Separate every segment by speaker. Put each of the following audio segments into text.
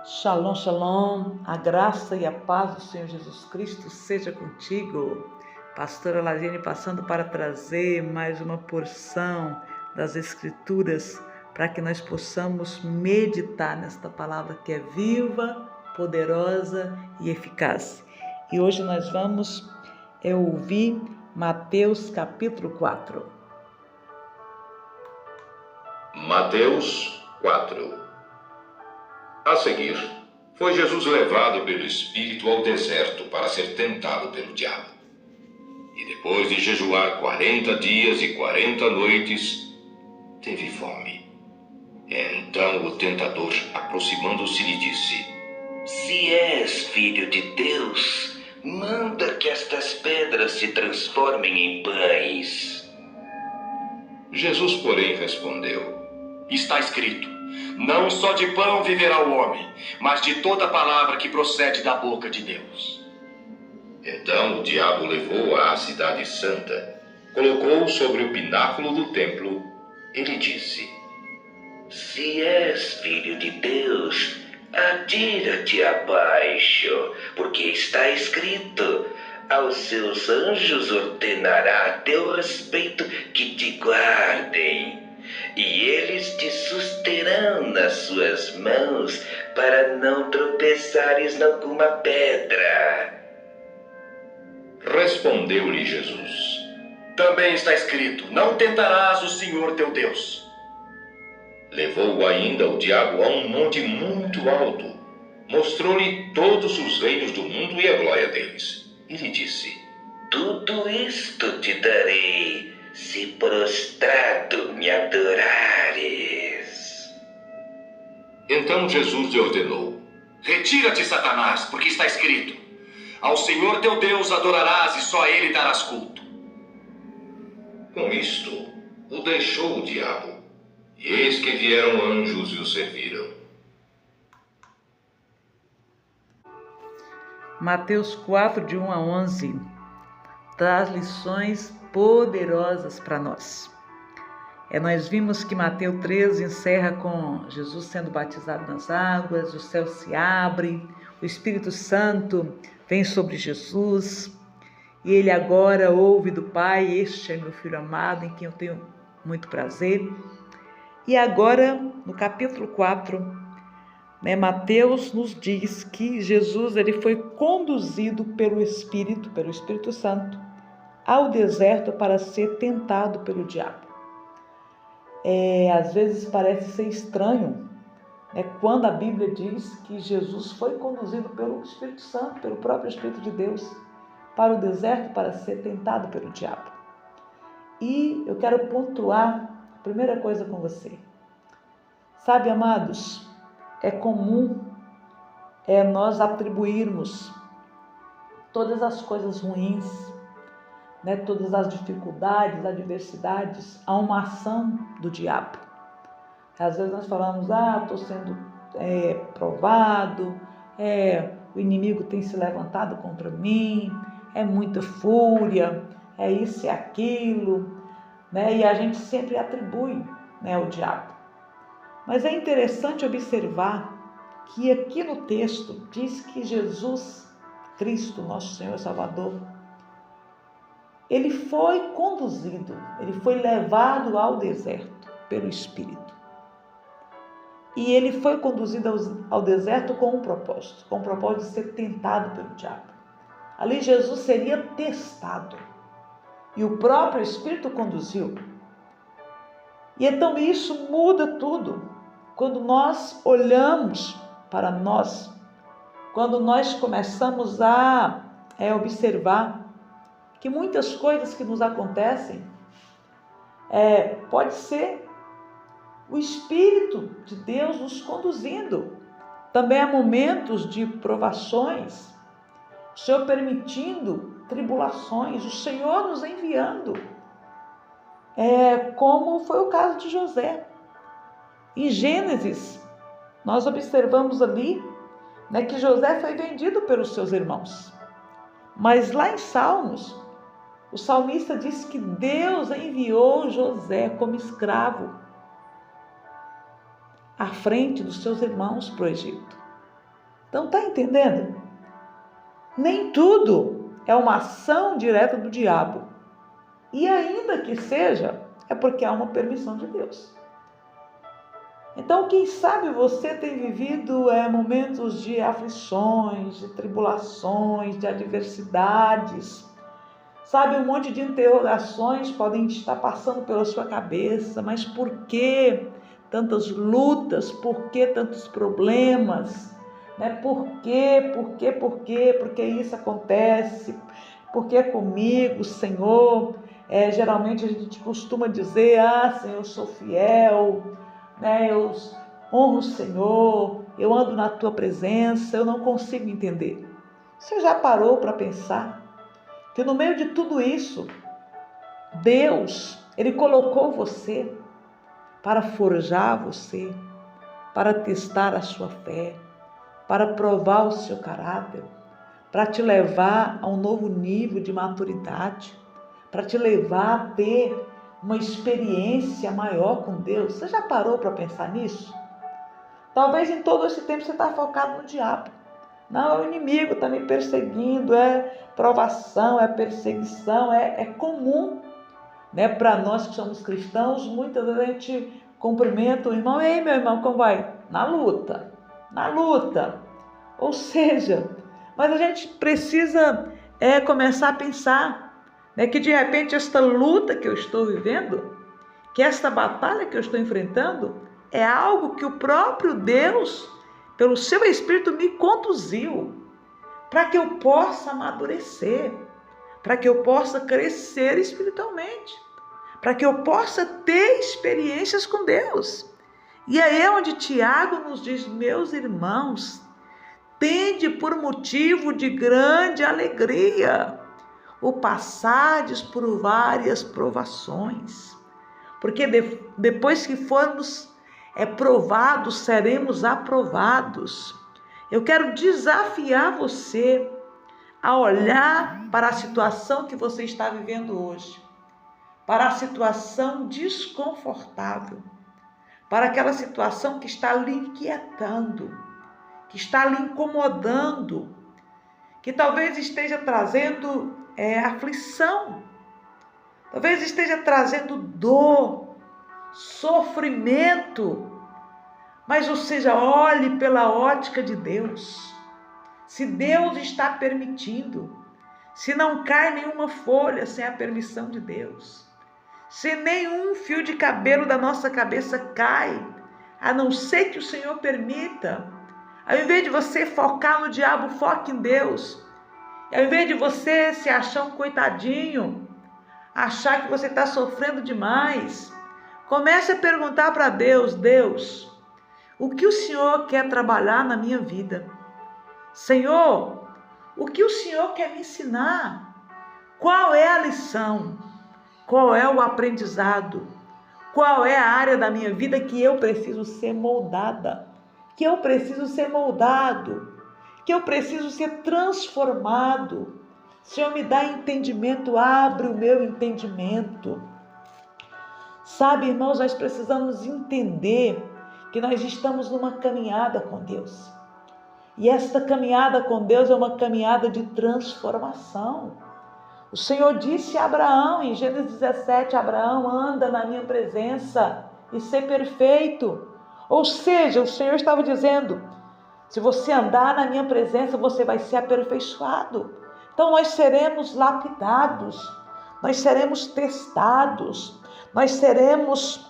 Speaker 1: Shalom, shalom, a graça e a paz do Senhor Jesus Cristo seja contigo. Pastora Laviane passando para trazer mais uma porção das Escrituras para que nós possamos meditar nesta palavra que é viva, poderosa e eficaz. E hoje nós vamos ouvir Mateus capítulo 4.
Speaker 2: Mateus 4. A seguir, foi Jesus levado pelo Espírito ao deserto para ser tentado pelo diabo. E depois de jejuar 40 dias e 40 noites, teve fome. Então o tentador, aproximando-se, lhe disse:
Speaker 3: Se és filho de Deus, manda que estas pedras se transformem em pães.
Speaker 2: Jesus, porém, respondeu:
Speaker 4: Está escrito: não só de pão viverá o homem, mas de toda palavra que procede da boca de Deus.
Speaker 2: Então o diabo levou-o à cidade santa, colocou-o sobre o pináculo do templo e lhe disse:
Speaker 3: Se és filho de Deus, atira-te abaixo, porque está escrito: aos seus anjos ordenará a teu respeito que te guardem, e eles te susterão nas suas mãos, para não tropeçares em alguma pedra.
Speaker 2: Respondeu-lhe Jesus:
Speaker 4: Também está escrito: não tentarás o Senhor teu Deus.
Speaker 2: Levou-o ainda o diabo a um monte muito alto, mostrou-lhe todos os reinos do mundo e a glória deles, e lhe disse:
Speaker 3: Tudo isto te darei, se prostrado me adorares.
Speaker 2: Então Jesus lhe ordenou:
Speaker 4: Retira-te, Satanás, porque está escrito: ao Senhor teu Deus adorarás e só a ele darás culto.
Speaker 2: Com isto, o deixou o diabo, e eis que vieram anjos e o serviram.
Speaker 1: Mateus 4, de 1 a 11, traz lições poderosas para nós. Nós vimos que Mateus 13 encerra com Jesus sendo batizado nas águas, o céu se abre, o Espírito Santo vem sobre Jesus, e ele agora ouve do Pai: este é meu Filho amado, em quem eu tenho muito prazer. E agora, no capítulo 4, Mateus nos diz que Jesus ele foi conduzido pelo Espírito Santo, ao deserto para ser tentado pelo diabo. Às vezes parece ser estranho, quando a Bíblia diz que Jesus foi conduzido pelo Espírito Santo, pelo próprio Espírito de Deus, para o deserto para ser tentado pelo diabo. E eu quero pontuar a primeira coisa com você. Sabe, amados, é comum nós atribuirmos todas as coisas ruins, todas as dificuldades, adversidades, a uma ação do diabo. Às vezes nós falamos: estou sendo provado, o inimigo tem se levantado contra mim, é muita fúria, é isso e aquilo, e a gente sempre atribui ao diabo. Mas é interessante observar que aqui no texto diz que Jesus Cristo, nosso Senhor e Salvador, ele foi conduzido, ele foi levado ao deserto pelo Espírito. E ele foi conduzido ao deserto com um propósito, de ser tentado pelo diabo. Ali Jesus seria testado, e o próprio Espírito conduziu. E então isso muda tudo. Quando nós olhamos para nós, quando nós começamos a observar que muitas coisas que nos acontecem pode ser o Espírito de Deus nos conduzindo. Também há momentos de provações, o Senhor permitindo tribulações, o Senhor nos enviando, como foi o caso de José. Em Gênesis, nós observamos ali que José foi vendido pelos seus irmãos. Mas lá em Salmos, o salmista diz que Deus enviou José como escravo à frente dos seus irmãos para o Egito. Então, está entendendo? Nem tudo é uma ação direta do diabo. E ainda que seja, é porque há uma permissão de Deus. Então, quem sabe você tem vivido momentos de aflições, de tribulações, de adversidades. Sabe, um monte de interrogações podem estar passando pela sua cabeça. Mas por que tantas lutas? Por que tantos problemas? Por quê? Porque isso acontece? Por que comigo, Senhor? Geralmente a gente costuma dizer, Senhor, eu sou fiel, eu honro o Senhor, eu ando na tua presença, eu não consigo entender. Você já parou para pensar que no meio de tudo isso, Deus, Ele colocou você para forjar você, para testar a sua fé, para provar o seu caráter, para te levar a um novo nível de maturidade, para te levar a ter uma experiência maior com Deus. Você já parou para pensar nisso? Talvez em todo esse tempo você está focado no diabo. Não, o inimigo está me perseguindo, é provação, é perseguição, é comum. Para nós que somos cristãos, muitas vezes a gente cumprimenta o irmão, ei meu irmão, como vai? Na luta. Ou seja, mas a gente precisa começar a pensar que de repente esta luta que eu estou vivendo, que esta batalha que eu estou enfrentando, é algo que o próprio Deus, pelo seu Espírito, me conduziu para que eu possa amadurecer, para que eu possa crescer espiritualmente, para que eu possa ter experiências com Deus. E aí é onde Tiago nos diz, meus irmãos, tende por motivo de grande alegria o passardes por várias provações, porque depois que formos provados, seremos aprovados. Eu quero desafiar você a olhar para a situação que você está vivendo hoje, para a situação desconfortável, para aquela situação que está lhe inquietando, que está lhe incomodando, que talvez esteja trazendo aflição, talvez esteja trazendo dor, sofrimento. Mas, ou seja, olhe pela ótica de Deus. Se Deus está permitindo, se não cai nenhuma folha sem a permissão de Deus, se nenhum fio de cabelo da nossa cabeça cai, a não ser que o Senhor permita, ao invés de você focar no diabo, foque em Deus. Ao invés de você se achar um coitadinho, achar que você está sofrendo demais, comece a perguntar para Deus, Deus, o que o Senhor quer trabalhar na minha vida? Senhor, o que o Senhor quer me ensinar? Qual é a lição? Qual é o aprendizado? Qual é a área da minha vida que eu preciso ser moldada? Que eu preciso ser moldado? Que eu preciso ser transformado? Senhor, me dá entendimento, abre o meu entendimento. Sabe, irmãos, nós precisamos entender que nós estamos numa caminhada com Deus. E esta caminhada com Deus é uma caminhada de transformação. O Senhor disse a Abraão, em Gênesis 17, Abraão, anda na minha presença e ser perfeito. Ou seja, o Senhor estava dizendo, se você andar na minha presença, você vai ser aperfeiçoado. Então nós seremos lapidados, nós seremos testados, nós seremos,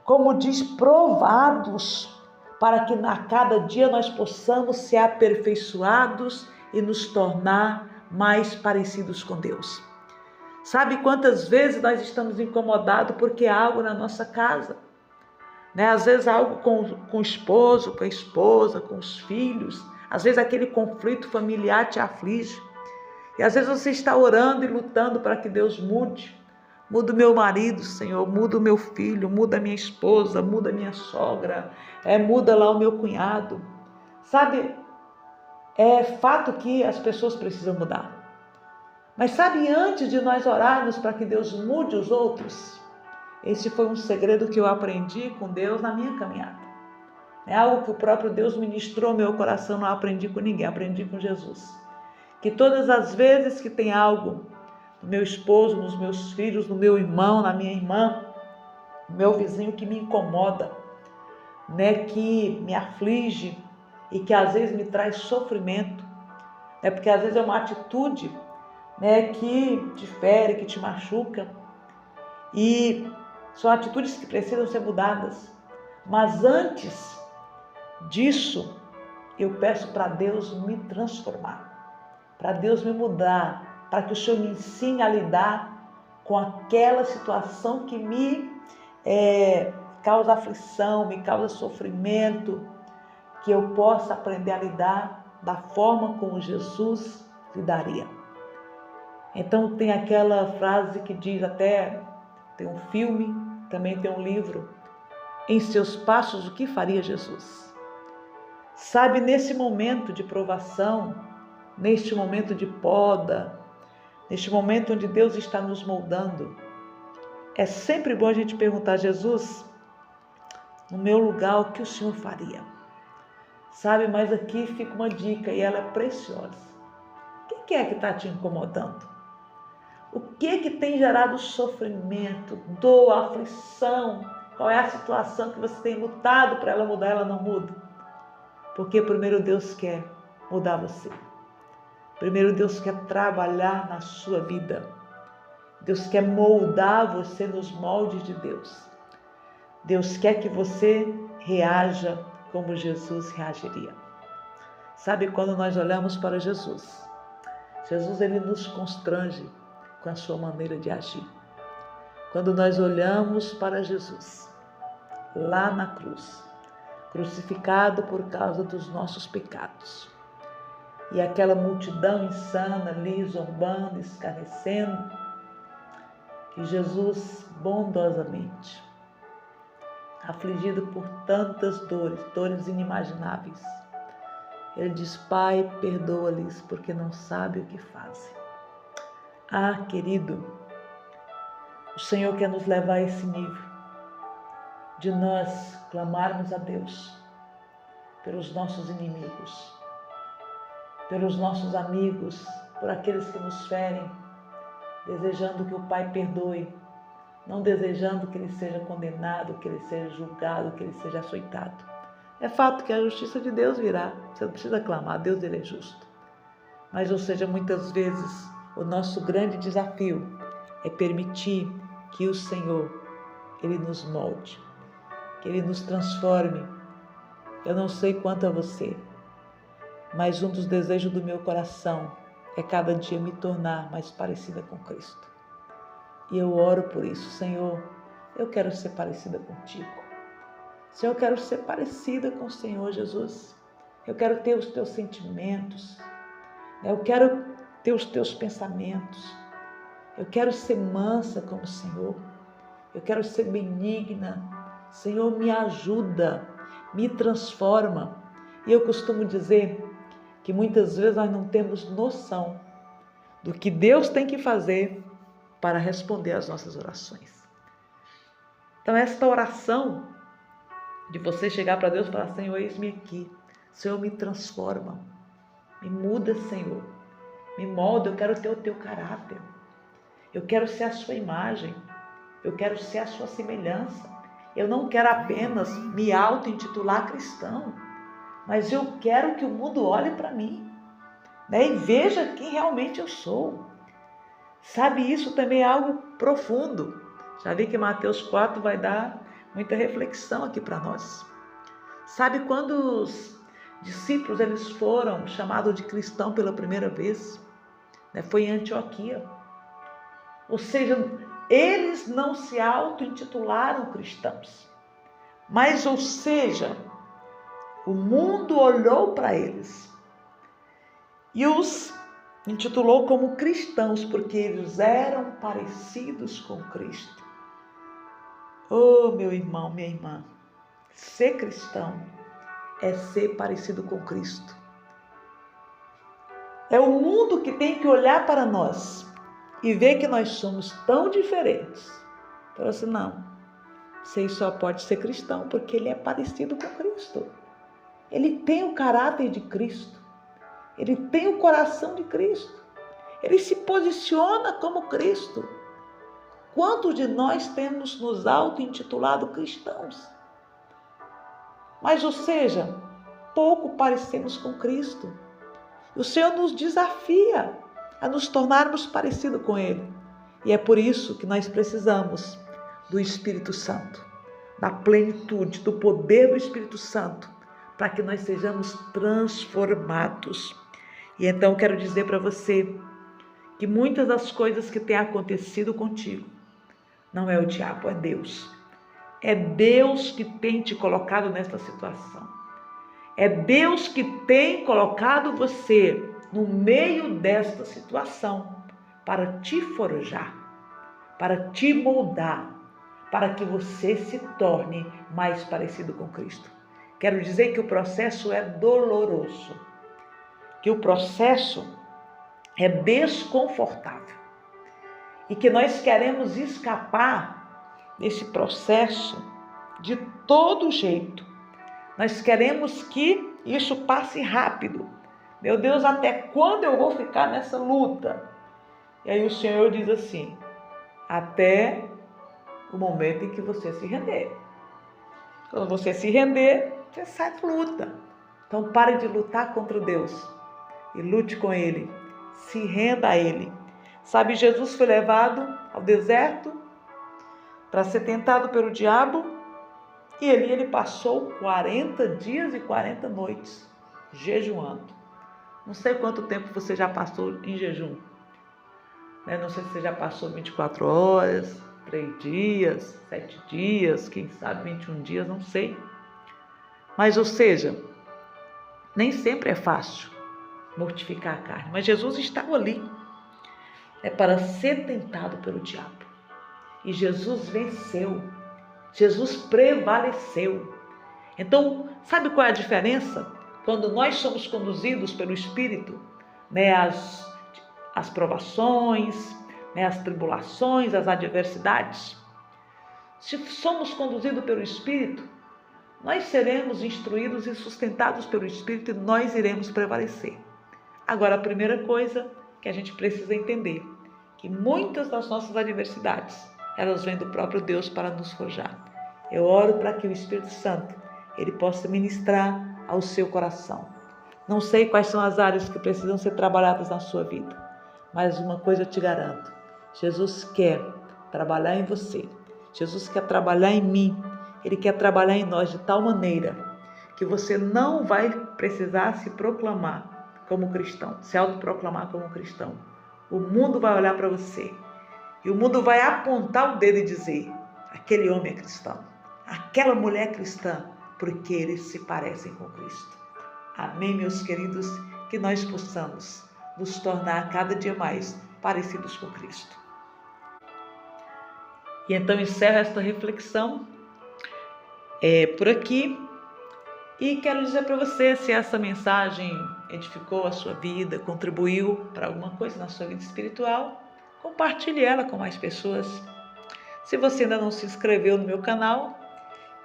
Speaker 1: como diz, provados, para que a cada dia nós possamos ser aperfeiçoados e nos tornar mais parecidos com Deus. Sabe quantas vezes nós estamos incomodados porque há algo na nossa casa? Às vezes algo com o esposo, com a esposa, com os filhos. Às vezes aquele conflito familiar te aflige. E às vezes você está orando e lutando para que Deus mude. Muda o meu marido, Senhor, muda o meu filho, muda a minha esposa, muda a minha sogra, muda lá o meu cunhado. Sabe, é fato que as pessoas precisam mudar. Mas sabe, antes de nós orarmos para que Deus mude os outros, esse foi um segredo que eu aprendi com Deus na minha caminhada. É algo que o próprio Deus ministrou no meu coração, não aprendi com ninguém, aprendi com Jesus. Que todas as vezes que tem algo no meu esposo, nos meus filhos, no meu irmão, na minha irmã, no meu vizinho que me incomoda, né, que me aflige e que às vezes me traz sofrimento, né, porque às vezes é uma atitude, né, que te fere, que te machuca, e são atitudes que precisam ser mudadas. Mas antes disso, eu peço para Deus me transformar, para Deus me mudar, para que o Senhor me ensine a lidar com aquela situação que me causa aflição, me causa sofrimento, que eu possa aprender a lidar da forma como Jesus lidaria. Então tem aquela frase que diz, até tem um filme, também tem um livro, Em Seus Passos, o que faria Jesus? Sabe, nesse momento de provação, neste momento de poda, neste momento onde Deus está nos moldando, é sempre bom a gente perguntar, Jesus, no meu lugar, o que o Senhor faria? Sabe, mas aqui fica uma dica e ela é preciosa. O que é que está te incomodando? O que tem gerado sofrimento, dor, aflição? Qual é a situação que você tem lutado para ela mudar, ela não muda? Porque primeiro Deus quer mudar você. Primeiro Deus quer trabalhar na sua vida. Deus quer moldar você nos moldes de Deus. Deus quer que você reaja como Jesus reagiria. Sabe, quando nós olhamos para Jesus, ele nos constrange com a sua maneira de agir. Quando nós olhamos para Jesus, lá na cruz, crucificado por causa dos nossos pecados, e aquela multidão insana ali, zombando, escarnecendo, que Jesus bondosamente, afligido por tantas dores inimagináveis, ele diz, Pai, perdoa-lhes, porque não sabem o que fazem. Ah, querido, o Senhor quer nos levar a esse nível, de nós clamarmos a Deus pelos nossos inimigos, pelos nossos amigos, por aqueles que nos ferem, desejando que o Pai perdoe, não desejando que ele seja condenado, que ele seja julgado, que ele seja açoitado. É fato que a justiça de Deus virá, você não precisa clamar, Deus ele é justo. Mas, ou seja, muitas vezes o nosso grande desafio é permitir que o Senhor, ele nos molde, que ele nos transforme. Eu não sei quanto a você, mas um dos desejos do meu coração é cada dia me tornar mais parecida com Cristo. E eu oro por isso, Senhor, eu quero ser parecida contigo. Senhor, eu quero ser parecida com o Senhor Jesus. Eu quero ter os teus sentimentos. Eu quero ter os teus pensamentos. Eu quero ser mansa como o Senhor. Eu quero ser benigna. Senhor, me ajuda, me transforma. E eu costumo dizer que muitas vezes nós não temos noção do que Deus tem que fazer para responder às nossas orações. Então, esta oração de você chegar para Deus e falar, Senhor, eis-me aqui. Senhor, me transforma. Me muda, Senhor. Me molda, eu quero ter o teu caráter. Eu quero ser a sua imagem. Eu quero ser a sua semelhança. Eu não quero apenas me auto-intitular cristão, mas eu quero que o mundo olhe para mim, né, e veja quem realmente eu sou. Sabe, isso também é algo profundo. Já vi que Mateus 4 vai dar muita reflexão aqui para nós. Sabe, quando os discípulos eles foram chamados de cristão pela primeira vez, né, foi em Antioquia. Ou seja, eles não se auto-intitularam cristãos. Mas, ou seja, o mundo olhou para eles e os intitulou como cristãos, porque eles eram parecidos com Cristo. Oh, meu irmão, minha irmã, ser cristão é ser parecido com Cristo. É o mundo que tem que olhar para nós e ver que nós somos tão diferentes. Então, assim, não, você só pode ser cristão porque ele é parecido com Cristo. Ele tem o caráter de Cristo. Ele tem o coração de Cristo. Ele se posiciona como Cristo. Quantos de nós temos nos auto-intitulado cristãos? Mas, ou seja, pouco parecemos com Cristo. O Senhor nos desafia a nos tornarmos parecidos com Ele. E é por isso que nós precisamos do Espírito Santo, da plenitude, do poder do Espírito Santo, para que nós sejamos transformados. E então eu quero dizer para você que muitas das coisas que têm acontecido contigo não é o diabo, é Deus. É Deus que tem te colocado nesta situação. É Deus que tem colocado você no meio desta situação para te forjar, para te moldar, para que você se torne mais parecido com Cristo. Quero dizer que o processo é doloroso, que o processo é desconfortável e que nós queremos escapar desse processo de todo jeito. Nós queremos que isso passe rápido. Meu Deus, até quando eu vou ficar nessa luta? E aí o Senhor diz assim, até o momento em que você se render. Quando você se render, você sai da luta. Então pare de lutar contra Deus e lute com Ele. Se renda a Ele. Sabe, Jesus foi levado ao deserto para ser tentado pelo diabo e ele passou 40 dias e 40 noites jejuando. Não sei quanto tempo você já passou em jejum. Não sei se você já passou 24 horas, 3 dias, 7 dias, quem sabe 21 dias, não sei. Mas, ou seja, nem sempre é fácil mortificar a carne. Mas Jesus estava ali. É para ser tentado pelo diabo. E Jesus venceu. Jesus prevaleceu. Então, sabe qual é a diferença? Quando nós somos conduzidos pelo Espírito, as provações, as tribulações, as adversidades. Se somos conduzidos pelo Espírito, nós seremos instruídos e sustentados pelo Espírito e nós iremos prevalecer. Agora, a primeira coisa que a gente precisa entender, que muitas das nossas adversidades, elas vêm do próprio Deus para nos forjar. Eu oro para que o Espírito Santo, ele possa ministrar ao seu coração. Não sei quais são as áreas que precisam ser trabalhadas na sua vida, mas uma coisa eu te garanto, Jesus quer trabalhar em você, Jesus quer trabalhar em mim, Ele quer trabalhar em nós de tal maneira que você não vai precisar se proclamar como cristão, se autoproclamar como cristão. O mundo vai olhar para você e o mundo vai apontar o dedo e dizer, aquele homem é cristão, aquela mulher é cristã, porque eles se parecem com Cristo. Amém, meus queridos, que nós possamos nos tornar cada dia mais parecidos com Cristo. E então encerro esta reflexão por aqui e quero dizer para você, se essa mensagem edificou a sua vida, contribuiu para alguma coisa na sua vida espiritual, compartilhe ela com mais pessoas. Se você ainda não se inscreveu no meu canal,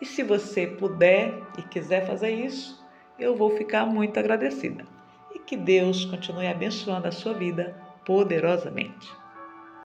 Speaker 1: e se você puder e quiser fazer isso, eu vou ficar muito agradecida. E que Deus continue abençoando a sua vida poderosamente.